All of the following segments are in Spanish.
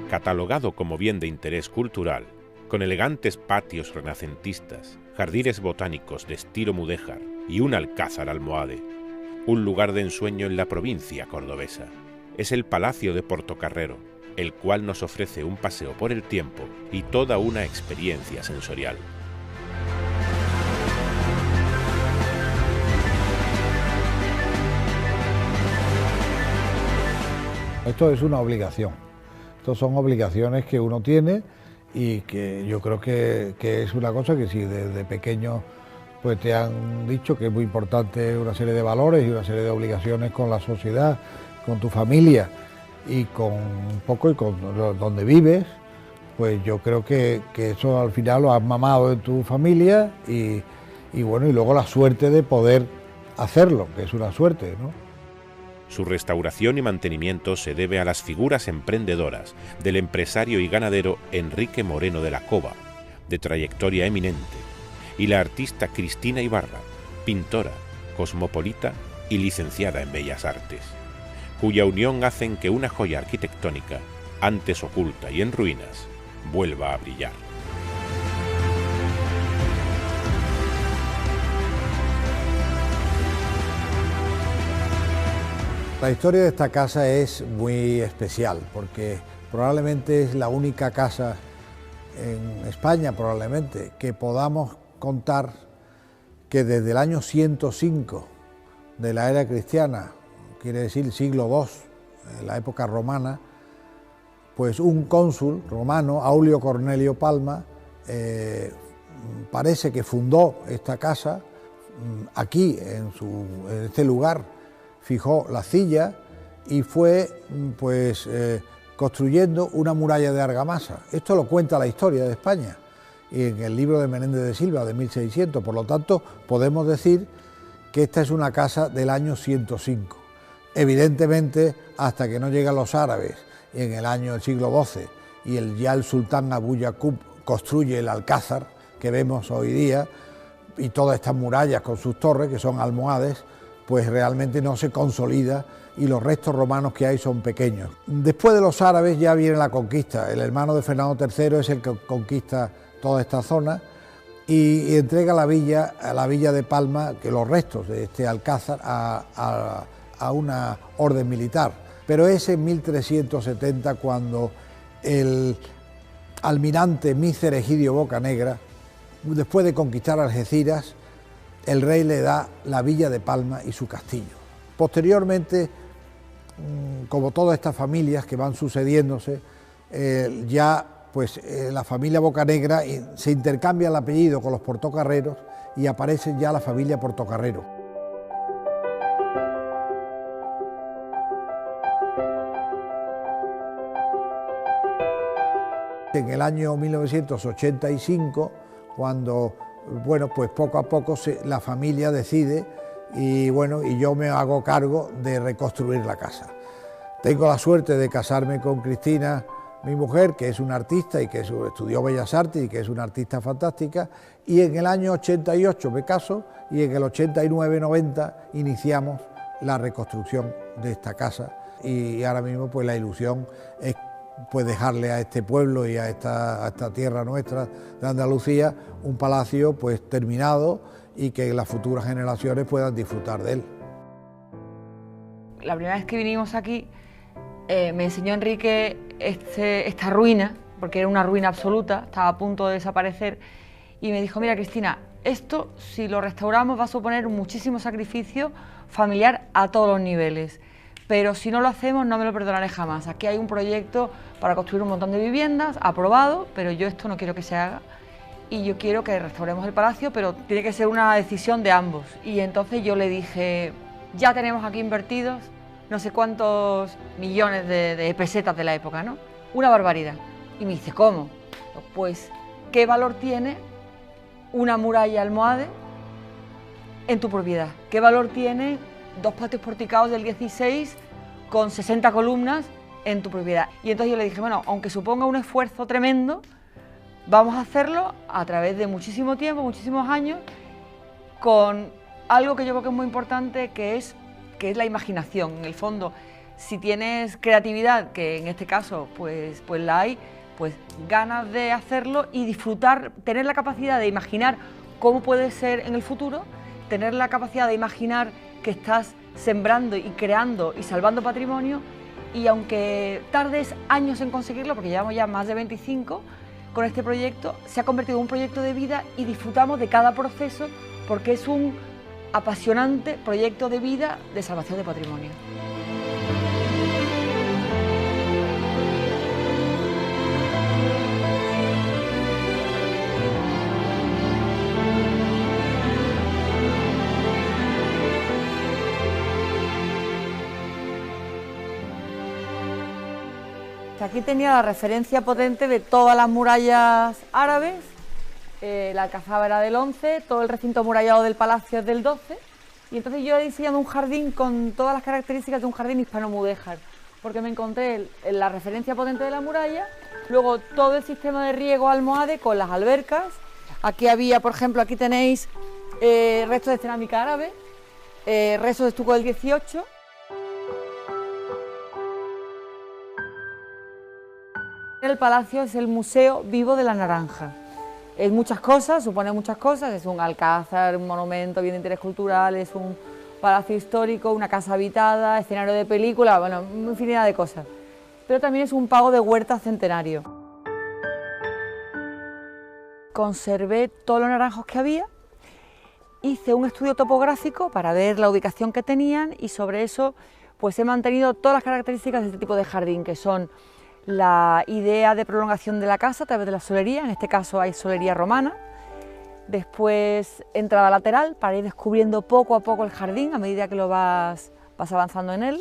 Catalogado como bien de interés cultural, con elegantes patios renacentistas, jardines botánicos de estilo mudéjar y un alcázar almohade, un lugar de ensueño en la provincia cordobesa, es el Palacio de Portocarrero, el cual nos ofrece un paseo por el tiempo y toda una experiencia sensorial. Esto es una obligación. Estas son obligaciones que uno tiene y que yo creo que es una cosa que si desde pequeño pues te han dicho que es muy importante una serie de valores y una serie de obligaciones con la sociedad, con tu familia y con un poco y con donde vives, pues yo creo que eso al final lo has mamado en tu familia y bueno, y luego la suerte de poder hacerlo, que es una suerte, ¿no? Su restauración y mantenimiento se debe a las figuras emprendedoras del empresario y ganadero Enrique Moreno de la Cova, de trayectoria eminente, y la artista Cristina Ibarra, pintora, cosmopolita y licenciada en Bellas Artes, cuya unión hacen que una joya arquitectónica, antes oculta y en ruinas, vuelva a brillar. La historia de esta casa es muy especial porque probablemente es la única casa en España, probablemente, que podamos contar que desde el año 105 de la era cristiana, quiere decir siglo II, la época romana, pues un cónsul romano, Aulio Cornelio Palma, parece que fundó esta casa aquí, en este lugar. Fijó la silla y fue pues construyendo una muralla de argamasa. Esto lo cuenta la historia de España y en el libro de Menéndez de Silva de 1600, por lo tanto podemos decir que esta es una casa del año 105. Evidentemente, hasta que no llegan los árabes en el siglo XII y ya el sultán Abu Yaqub construye el alcázar que vemos hoy día y todas estas murallas con sus torres, que son almohades, pues realmente no se consolida y los restos romanos que hay son pequeños. Después de los árabes ya viene la conquista. El hermano de Fernando III es el que conquista toda esta zona y entrega a la villa de Palma, que los restos de este alcázar, a una orden militar. Pero es en 1370 cuando el almirante Mícer Egidio Bocanegra, después de conquistar Algeciras, el rey le da la villa de Palma y su castillo. Posteriormente, como todas estas familias que van sucediéndose, la familia Bocanegra se intercambia el apellido con los Portocarreros y aparece ya la familia Portocarrero. En el año 1985, cuando pues poco a poco la familia decide y yo me hago cargo de reconstruir la casa. Tengo la suerte de casarme con Cristina, mi mujer, que es una artista y que estudió Bellas Artes y que es una artista fantástica, y en el año 88 me caso y en el 89-90 iniciamos la reconstrucción de esta casa y ahora mismo pues la ilusión es pues dejarle a este pueblo y a esta tierra nuestra de Andalucía un palacio pues terminado y que las futuras generaciones puedan disfrutar de él. La primera vez que vinimos aquí me enseñó Enrique esta ruina, porque era una ruina absoluta, estaba a punto de desaparecer, y me dijo: mira, Cristina, esto si lo restauramos va a suponer muchísimo sacrificio familiar a todos los niveles, pero si no lo hacemos no me lo perdonaré jamás. Aquí hay un proyecto para construir un montón de viviendas, aprobado, pero yo esto no quiero que se haga y yo quiero que restauremos el palacio, pero tiene que ser una decisión de ambos. Y entonces yo le dije: ya tenemos aquí invertidos no sé cuántos millones de pesetas de la época, ¿no? Una barbaridad. Y me dice: ¿cómo? Pues, ¿qué valor tiene una muralla almohade en tu propiedad? ¿Qué valor tiene 2 patios porticados del 16 con 60 columnas en tu propiedad? Y entonces yo le dije: bueno, aunque suponga un esfuerzo tremendo, vamos a hacerlo a través de muchísimo tiempo, muchísimos años, con algo que yo creo que es muy importante, que es la imaginación. En el fondo, si tienes creatividad, que en este caso pues la hay, pues ganas de hacerlo y disfrutar, tener la capacidad de imaginar cómo puede ser en el futuro, tener la capacidad de imaginar que estás sembrando y creando y salvando patrimonio, y aunque tardes años en conseguirlo, porque llevamos ya más de 25 con este proyecto, se ha convertido en un proyecto de vida y disfrutamos de cada proceso porque es un apasionante proyecto de vida de salvación de patrimonio. Aquí tenía la referencia potente de todas las murallas árabes, la alcazaba era del 11, todo el recinto amurallado del palacio es del 12, y entonces yo he diseñado un jardín con todas las características de un jardín hispano-mudéjar, porque me encontré la referencia potente de la muralla, luego todo el sistema de riego almohade con las albercas. Aquí había, por ejemplo, aquí tenéis restos de cerámica árabe, restos de estuco del 18. El palacio es el Museo Vivo de la Naranja. Es muchas cosas, supone muchas cosas, es un alcázar, un monumento, bien de interés cultural, es un palacio histórico, una casa habitada, escenario de película, bueno, infinidad de cosas. Pero también es un pago de huerta centenario. Conservé todos los naranjos que había, hice un estudio topográfico para ver la ubicación que tenían y sobre eso pues he mantenido todas las características de este tipo de jardín, que son la idea de prolongación de la casa a través de la solería, en este caso hay solería romana, después entrada lateral para ir descubriendo poco a poco el jardín a medida que lo vas avanzando en él,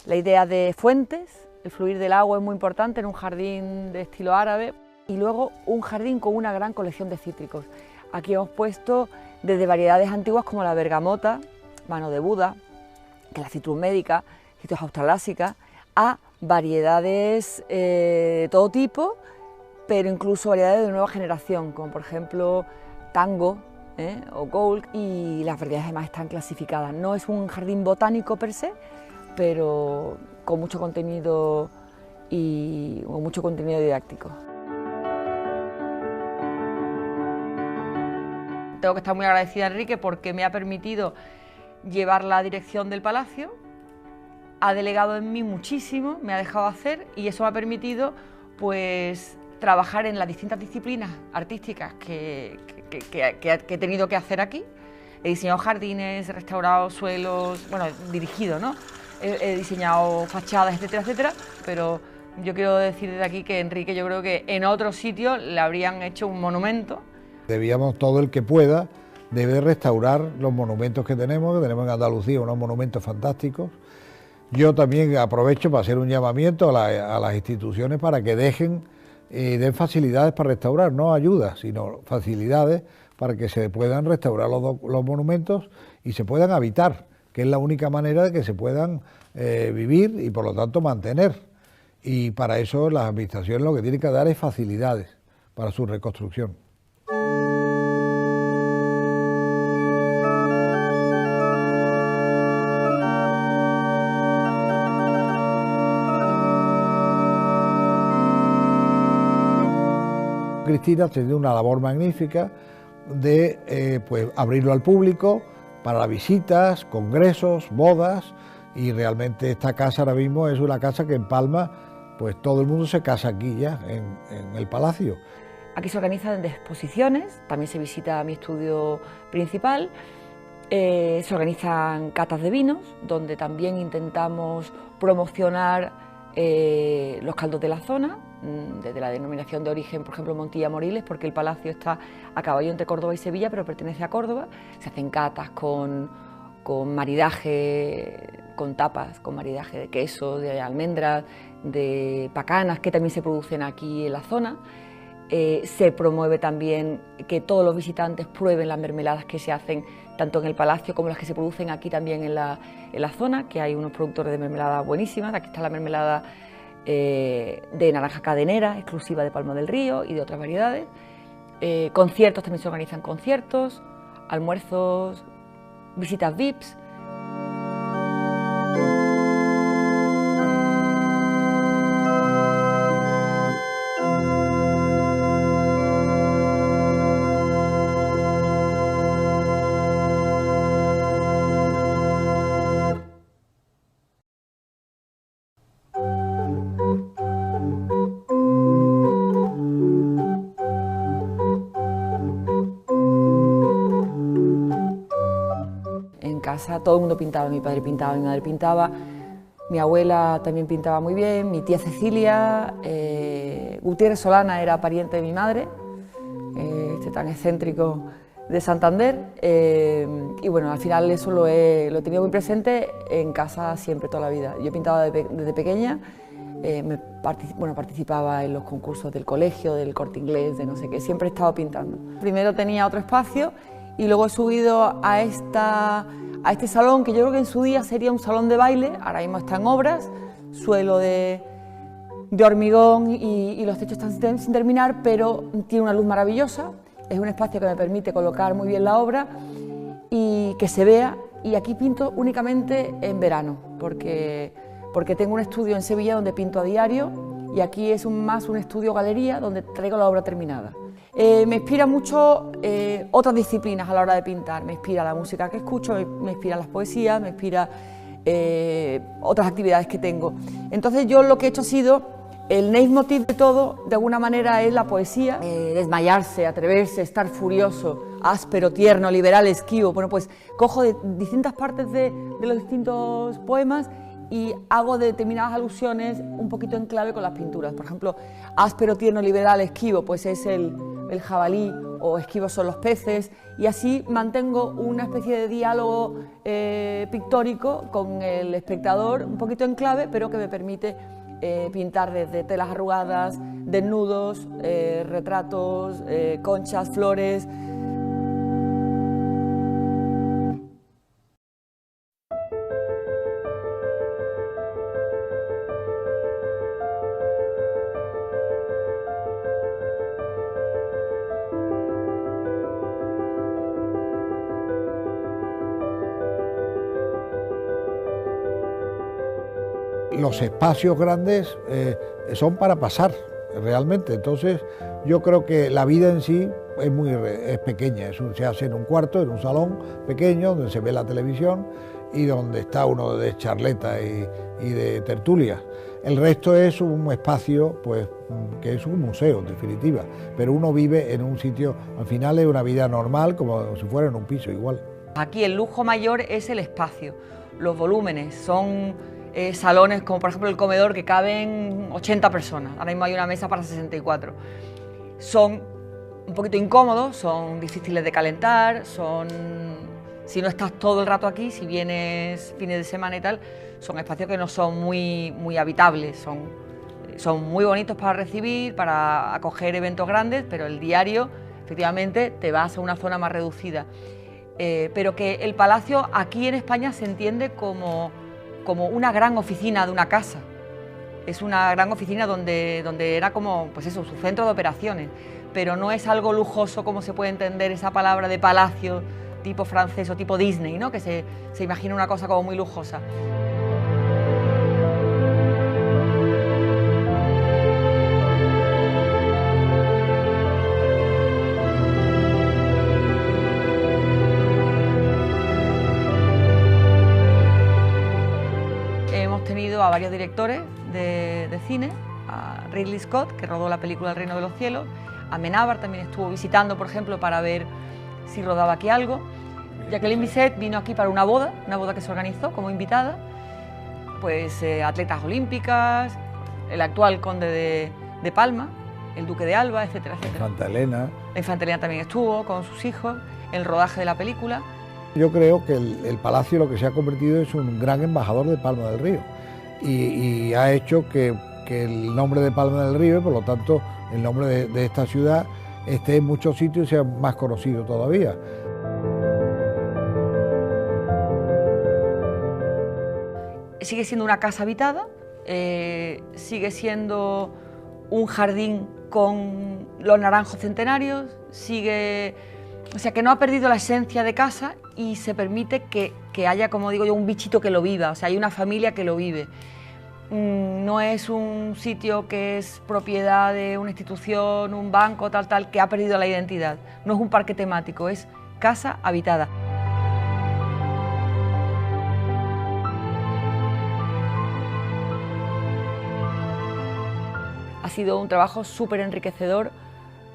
la idea de fuentes, el fluir del agua es muy importante en un jardín de estilo árabe, y luego un jardín con una gran colección de cítricos. Aquí hemos puesto desde variedades antiguas como la bergamota, mano de Buda, que es la citrus médica, citrus australásica, a variedades de todo tipo, pero incluso variedades de nueva generación, como por ejemplo tango o gold, y las variedades además están clasificadas. No es un jardín botánico per se, pero con mucho contenido y con mucho contenido didáctico. Tengo que estar muy agradecida a Enrique porque me ha permitido llevar la dirección del palacio, ha delegado en mí muchísimo, me ha dejado hacer y eso me ha permitido pues trabajar en las distintas disciplinas artísticas que he tenido que hacer aquí. He diseñado jardines, he restaurado suelos, bueno, dirigido, ¿no? He diseñado fachadas, etcétera, etcétera, pero yo quiero decir desde aquí que Enrique, yo creo que en otros sitios le habrían hecho un monumento. Debíamos, todo el que pueda, debe restaurar los monumentos que tenemos en Andalucía, unos monumentos fantásticos. Yo también aprovecho para hacer un llamamiento a las instituciones para que dejen, den facilidades para restaurar, no ayudas, sino facilidades para que se puedan restaurar los monumentos y se puedan habitar, que es la única manera de que se puedan vivir y por lo tanto mantener. Y para eso las administraciones lo que tienen que dar es facilidades para su reconstrucción. Cristina ha tenido una labor magnífica de pues, abrirlo al público para visitas, congresos, bodas, y realmente esta casa ahora mismo es una casa que en Palma pues todo el mundo se casa aquí ya, en el palacio. Aquí se organizan exposiciones, también se visita mi estudio principal, se organizan catas de vinos, donde también intentamos promocionar los caldos de la zona, desde la denominación de origen, por ejemplo, Montilla Moriles, porque el palacio está a caballo entre Córdoba y Sevilla, pero pertenece a Córdoba. Se hacen catas con maridaje, con tapas, con maridaje de queso, de almendras, de pacanas, que también se producen aquí en la zona. Se promueve también que todos los visitantes prueben las mermeladas que se hacen tanto en el palacio como las que se producen aquí también en la zona, que hay unos productores de mermelada buenísimas. Aquí está la mermelada de naranja cadenera, exclusiva de Palma del Río y de otras variedades. Conciertos, también se organizan conciertos, almuerzos, visitas VIPs. En casa todo el mundo pintaba, mi padre pintaba, mi madre pintaba, mi abuela también pintaba muy bien, mi tía Cecilia, Gutiérrez Solana era pariente de mi madre, este tan excéntrico de Santander, y bueno, al final eso lo he tenido muy presente en casa siempre, toda la vida. Yo pintaba desde pequeña, participaba en los concursos del colegio, del Corte Inglés, de no sé qué, siempre he estado pintando. Primero tenía otro espacio y luego he subido a este salón, que yo creo que en su día sería un salón de baile, ahora mismo está en obras, suelo de hormigón y los techos están sin terminar, pero tiene una luz maravillosa, es un espacio que me permite colocar muy bien la obra y que se vea, y aquí pinto únicamente en verano, porque tengo un estudio en Sevilla donde pinto a diario y aquí es más un estudio-galería donde traigo la obra terminada. Me inspira mucho otras disciplinas a la hora de pintar, me inspira la música que escucho, me inspira las poesías, me inspira otras actividades que tengo. Entonces yo lo que he hecho ha sido, el leitmotiv de todo, de alguna manera, es la poesía, desmayarse, atreverse, estar furioso, áspero, tierno, liberal, esquivo. Bueno, pues cojo de distintas partes de los distintos poemas y hago determinadas alusiones un poquito en clave con las pinturas. Por ejemplo, áspero, tierno, liberal, esquivo, pues es el jabalí, o esquivos son los peces, y así mantengo una especie de diálogo pictórico con el espectador, un poquito en clave, pero que me permite pintar desde telas arrugadas, desnudos, retratos, conchas, flores. Los espacios grandes son para pasar realmente, entonces yo creo que la vida en sí es pequeña, se hace en un cuarto, en un salón pequeño donde se ve la televisión y donde está uno de charleta y de tertulia. El resto es un espacio pues, que es un museo en definitiva, pero uno vive en un sitio, al final es una vida normal como si fuera en un piso igual. Aquí el lujo mayor es el espacio, los volúmenes, son salones como por ejemplo el comedor que caben 80 personas, ahora mismo hay una mesa para 64. Son un poquito incómodos, son difíciles de calentar, si no estás todo el rato aquí, si vienes fines de semana y tal, son espacios que no son muy habitables, son muy bonitos para recibir, para acoger eventos grandes, pero el diario efectivamente te vas a una zona más reducida. Pero que el palacio aquí en España se entiende como una gran oficina de una casa. Es una gran oficina donde era como, pues eso, su centro de operaciones, pero no es algo lujoso como se puede entender esa palabra de palacio tipo francés o tipo Disney, ¿no? Que se imagina una cosa como muy lujosa. A varios directores de cine, a Ridley Scott, que rodó la película El Reino de los Cielos, a Amenábar también estuvo visitando, por ejemplo, para ver si rodaba aquí algo. Jacqueline Bisset vino aquí para una boda que se organizó como invitada, pues atletas olímpicas, el actual conde de Palma, el duque de Alba, etcétera, etcétera. Infanta Elena. La Infanta Elena también estuvo con sus hijos en el rodaje de la película. Yo creo que el palacio lo que se ha convertido es un gran embajador de Palma del Río. Y ha hecho que el nombre de Palma del Río, y por lo tanto el nombre de esta ciudad, esté en muchos sitios y sea más conocido todavía. Sigue siendo una casa habitada, sigue siendo un jardín con los naranjos centenarios, o sea que no ha perdido la esencia de casa y se permite que haya, como digo yo, un bichito que lo viva, o sea, hay una familia que lo vive. No es un sitio que es propiedad de una institución, un banco, tal, que ha perdido la identidad. No es un parque temático, es casa habitada. Ha sido un trabajo súper enriquecedor,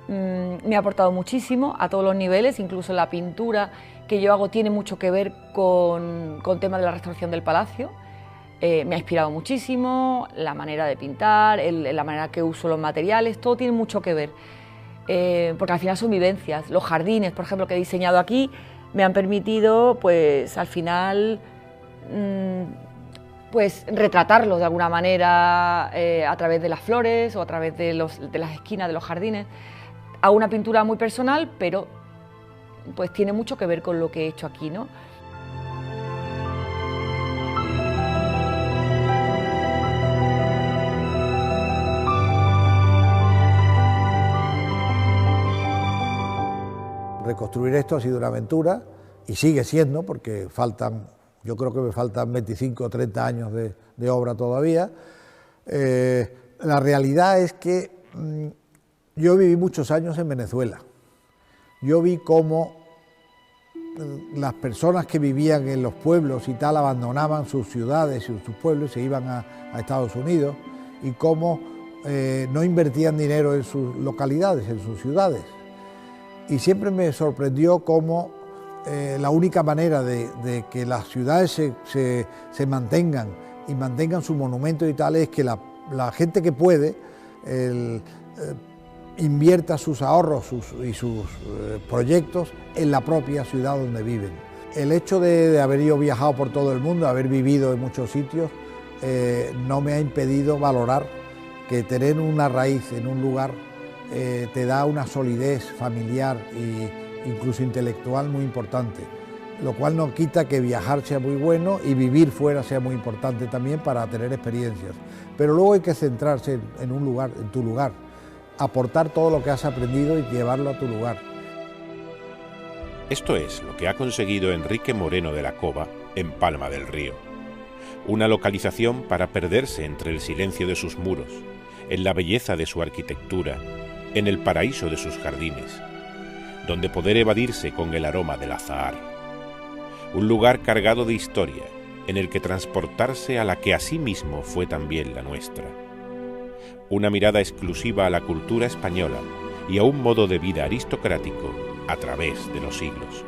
me ha aportado muchísimo a todos los niveles, incluso en la pintura, que yo hago tiene mucho que ver con temas de la restauración del palacio. Me ha inspirado muchísimo, la manera de pintar, la manera que uso los materiales, todo tiene mucho que ver, porque al final son vivencias. Los jardines, por ejemplo, que he diseñado aquí, me han permitido, pues al final, pues retratarlos de alguna manera a través de las flores o a través de las esquinas de los jardines. Hago una pintura muy personal, pero pues tiene mucho que ver con lo que he hecho aquí, ¿no? Reconstruir esto ha sido una aventura y sigue siendo, porque yo creo que me faltan 25 o 30 años de obra todavía. La realidad es que yo viví muchos años en Venezuela. Yo vi cómo las personas que vivían en los pueblos y tal abandonaban sus ciudades y sus pueblos y se iban a Estados Unidos, y cómo no invertían dinero en sus localidades, en sus ciudades. Y siempre me sorprendió cómo la única manera de que las ciudades se mantengan y mantengan su monumento y tal es que la gente que puede invierta sus ahorros y sus proyectos en la propia ciudad donde viven. El hecho de haber yo viajado por todo el mundo, haber vivido en muchos sitios, no me ha impedido valorar que tener una raíz en un lugar te da una solidez familiar e incluso intelectual muy importante, lo cual no quita que viajar sea muy bueno y vivir fuera sea muy importante también para tener experiencias, pero luego hay que centrarse en un lugar, en tu lugar, aportar todo lo que has aprendido y llevarlo a tu lugar. Esto es lo que ha conseguido Enrique Moreno de la Cova en Palma del Río, una localización para perderse entre el silencio de sus muros, en la belleza de su arquitectura, en el paraíso de sus jardines, donde poder evadirse con el aroma del azahar. Un lugar cargado de historia, en el que transportarse a la que asimismo fue también la nuestra. Una mirada exclusiva a la cultura española y a un modo de vida aristocrático a través de los siglos.